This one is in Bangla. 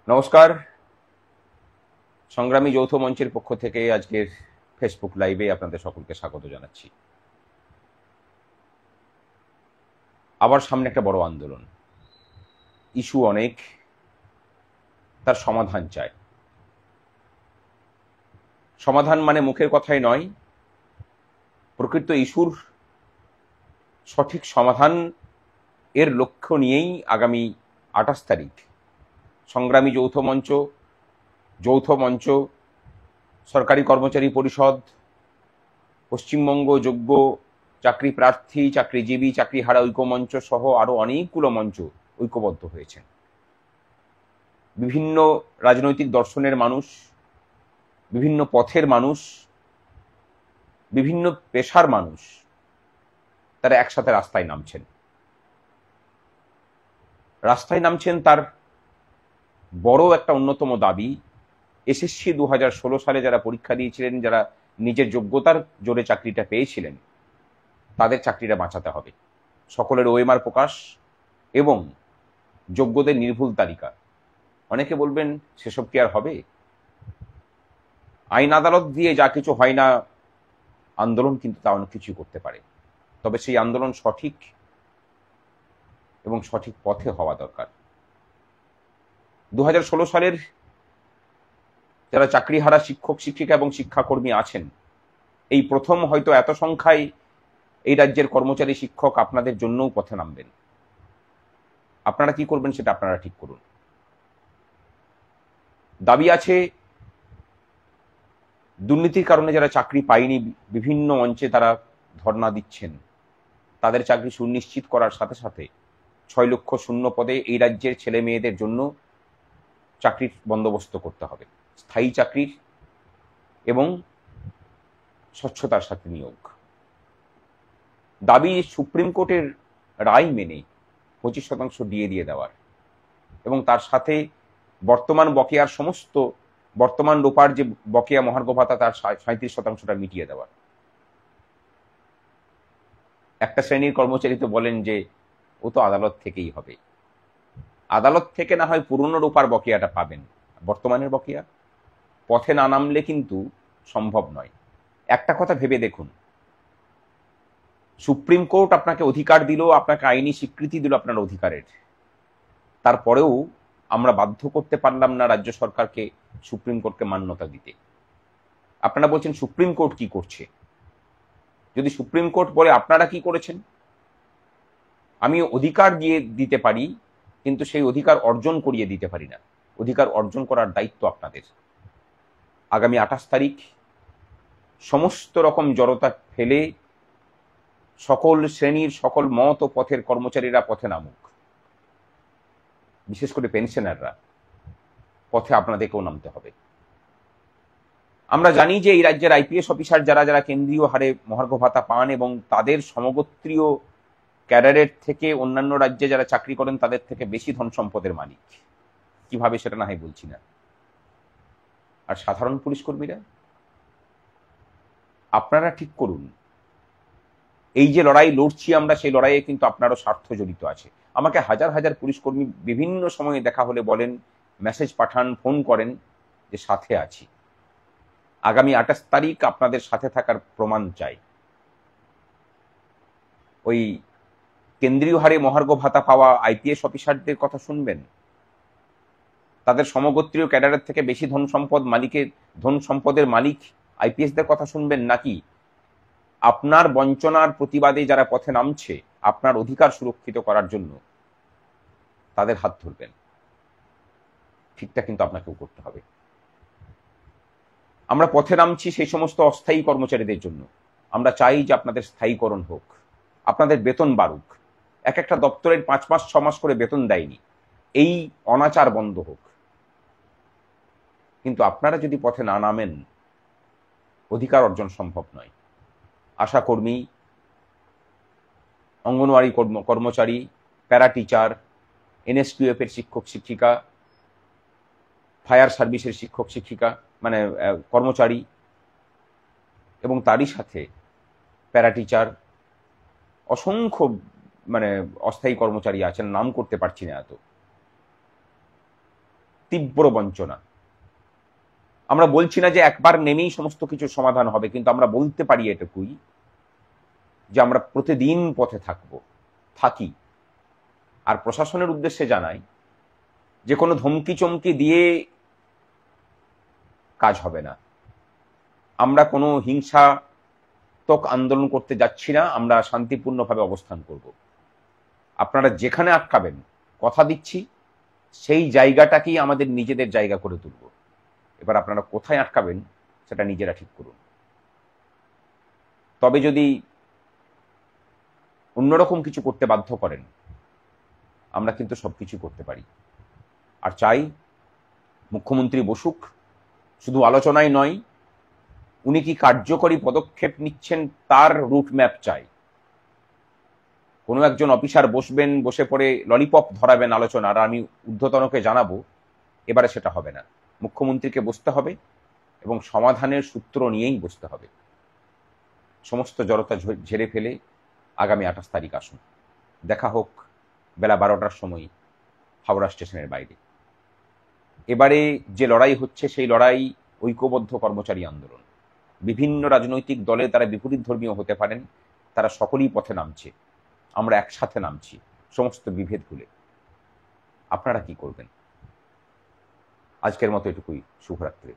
নমস্কার। সংগ্রামী যৌথ মঞ্চের পক্ষ থেকে আজকের ফেসবুক লাইভে আপনাদের সকলকে স্বাগত জানাচ্ছি। আবার সামনে একটা বড় আন্দোলন, ইস্যু অনেক, তার সমাধান চায়। সমাধান মানে মুখের কথাই নয়, প্রকৃত ইস্যুর সঠিক সমাধান এর লক্ষ্য নিয়েই আগামী 28 তারিখ সংগ্রামী যৌথ মঞ্চ, সরকারি কর্মচারী পরিষদ, পশ্চিমবঙ্গ যোগ্য চাকরি প্রার্থী, চাকরিজীবী, চাকরিহারা ঐক্যমঞ্চ সহ আরো অনেকগুলো মঞ্চ ঐক্যবদ্ধ হয়েছেন। বিভিন্ন রাজনৈতিক দর্শনের মানুষ, বিভিন্ন পথের মানুষ, বিভিন্ন পেশার মানুষ তারা একসাথে রাস্তায় নামছেন। তার বড় একটা অন্যতম দাবি, এসএসসি 2016 সালে যারা পরীক্ষা দিয়েছিলেন, যারা নিজের যোগ্যতার জোরে চাকরিটা পেয়েছিলেন, তাদের চাকরিটা বাঁচাতে হবে। সকলের ওএমআর প্রকাশ এবং যোগ্যদের নির্ভুল তালিকা। অনেকে বলবেন সেসব কি আর হবে? আইন আদালত দিয়ে যা কিছু হয় না, আন্দোলন কিন্তু তা অনেক কিছু করতে পারে। তবে সেই আন্দোলন সঠিক এবং সঠিক পথে হওয়া দরকার। 2016 সালের যারা চাকরিহারা শিক্ষক, শিক্ষিকা এবং শিক্ষাকর্মী আছেন, এই প্রথম হয়তো এত সংখ্যায় এই রাজ্যের কর্মচারী শিক্ষক আপনাদের জন্যও পথে নামবেন। আপনারা কি করবেন সেটা আপনারা ঠিক করুন। দাবি আছে, দুর্নীতির কারণে যারা চাকরি পায়নি, বিভিন্ন মঞ্চে তারা ধর্ণা দিচ্ছেন, তাদের চাকরি সুনিশ্চিত করার সাথে সাথে 6 লক্ষ শূন্য পদে এই রাজ্যের ছেলে মেয়েদের জন্য চাকরির বন্দোবস্ত করতে হবে, স্থায়ী চাকরির এবং স্বচ্ছতার সাথে নিয়োগ। দাবি সুপ্রিম কোর্টের রায় মেনে 25% ডিএ দিয়ে দেওয়ার এবং তার সাথে বর্তমান রোপার যে বকেয়া মহার্ঘ ভাতা, তার 37%টা মিটিয়ে দেওয়ার। একটা শ্রেণীর কর্মচারী তো বলেন যে ও তো আদালত থেকেই হবে। আদালত থেকে না হয় পুরনো রোপার বকেয়াটা পাবেন, বর্তমানের বকেয়া পথে না নামলে কিন্তু সম্ভব নয়। একটা কথা ভেবে দেখুন, সুপ্রিম কোর্ট আপনাকে অধিকার দিল, আপনাকে আইনি স্বীকৃতি দিল আপনার অধিকারের, তারপরেও আমরা বাধ্য করতে পারলাম না রাজ্য সরকারকে সুপ্রিম কোর্টকে মান্যতা দিতে। আপনারা বলছেন সুপ্রিম কোর্ট কি করছে? যদি সুপ্রিম কোর্ট বলে আপনারা কি করেছেন? আমি অধিকার দিয়ে দিতে পারি, কিন্তু সেই অধিকার অর্জন করিয়ে দিতে পারি না। অধিকার অর্জন করার দায়িত্ব আপনাদের। আগামী 28 তারিখ সমস্ত রকম জড়তা ফেলে সকল শ্রেণীর, সকল মত ও পথের কর্মচারীরা পথে নামুক। বিশেষ করে পেনশনাররা পথে আপনাদেরকেও নামতে হবে। আমরা জানি যে এই রাজ্যের আইপিএস অফিসার যারা যারা কেন্দ্রীয় হারে মহার্ঘ ভাতা পান এবং তাদের সমগোত্রীয় ক্যাডারের থেকে অন্যান্য রাজ্যে যারা চাকরি করেন তাদের থেকে বেশি ধন সম্পদের মালিক। কিভাবে সেটা না হয় বলছি না। আর সাধারণ পুলিশ কর্মীরা, আপনারা ঠিক করুন, এই যে লড়াই লড়ছি আমরা, সেই লড়াইয়ে কিন্তু আপনারও স্বার্থ জড়িত আছে। আমাকে হাজার হাজার পুলিশ কর্মী বিভিন্ন সময়ে দেখা হলে বলেন, মেসেজ পাঠান, ফোন করেন যে সাথে আছি। আগামী 28 তারিখ আপনাদের সাথে থাকার প্রমাণ চাই। ওই কেন্দ্রীয় হারে মহার্ঘ ভাতা পাওয়া আইপিএস অফিসারদের কথা শুনবেন, তাদের সমগোত্রীয় ক্যাডারের থেকে বেশি ধন সম্পদের মালিক আইপিএসদের কথা শুনবেন, নাকি আপনার বঞ্চনার প্রতিবাদে যারা পথে নামছে আপনার অধিকার সুরক্ষিত করার জন্য তাদের হাত ধরবেন? ঠিকটা কিন্তু আপনাকেও করতে হবে। আমরা পথে নামছি সেই সমস্ত অস্থায়ী কর্মচারীদের জন্য। আমরা চাই যে আপনাদের স্থায়ীকরণ হোক, আপনাদের বেতন বাড়ুক। এক একটা দপ্তরের 5 মাস 6 মাস করে বেতন দেয়নি, এই অনাচার বন্ধ হোক। কিন্তু আপনারা যদি পথে না নামেন, অধিকার অর্জন সম্ভব নয়। আশা কর্মী, অঙ্গনওয়াড়ি কর্মচারী, প্যারা টিচার, এনএসকিউএফ এর শিক্ষক শিক্ষিকা, ফায়ার সার্ভিসের শিক্ষক শিক্ষিকা মানে কর্মচারী, এবং তারই সাথে প্যারা টিচার, অসংখ্য অস্থায়ী কর্মচারী আছেন, নাম করতে পারছি না এত। তীব্র বঞ্চনা। আমরা বলছি না যে একবার নেমেই সমস্ত কিছু সমাধান হবে, কিন্তু আমরা বলতে পারি এটুকুই যে আমরা প্রতিদিন পথে থাকি। আর প্রশাসনের উদ্দেশ্যে জানাই যে কোনো ধমকি চমকি দিয়ে কাজ হবে না। আমরা কোনো হিংসাত্মক আন্দোলন করতে যাচ্ছি না, আমরা শান্তিপূর্ণভাবে অবস্থান করব। আপনারা যেখানে আটকাবেন, কথা দিচ্ছি সেই জায়গাটাকেই আমাদের নিজেদের জায়গা করে তুলব। এবার আপনারা কোথায় আটকাবেন সেটা নিজেরা ঠিক করুন। তবে যদি অন্যরকম কিছু করতে বাধ্য করেন, আমরা কিন্তু সবকিছু করতে পারি। আর চাই মুখ্যমন্ত্রী বসুক, শুধু আলোচনায় নয়, উনি কি কার্যকরী পদক্ষেপ নিচ্ছেন তার রুট ম্যাপ চাই। কোনো একজন অফিসার বসবেন, বসে পড়ে ললিপপ ধরাবেন আলোচনার, আর আমি ঊর্ধ্বতনকে জানাবো, এবারে সেটা হবে না। মুখ্যমন্ত্রীকে বসতে হবে এবং সমাধানের সূত্র নিয়েই বসতে হবে। সমস্ত জড়তা ঝেড়ে ফেলে আগামী 28 তারিখ আসুন, দেখা হোক বেলা 12টার সময় হাওড়া স্টেশনের বাইরে। এবারে যে লড়াই হচ্ছে সেই লড়াই ঐক্যবদ্ধ কর্মচারী আন্দোলন। বিভিন্ন রাজনৈতিক দলে তারা বিপরীত ধর্মীয় হতে পারেন, তারা সকলেই পথে নামছে, আমরা একসাথে নামছি সমস্ত বিভেদ ভুলে। আপনারা কি করবেন? আজকের মতো এটুকুই। শুভরাত্রি।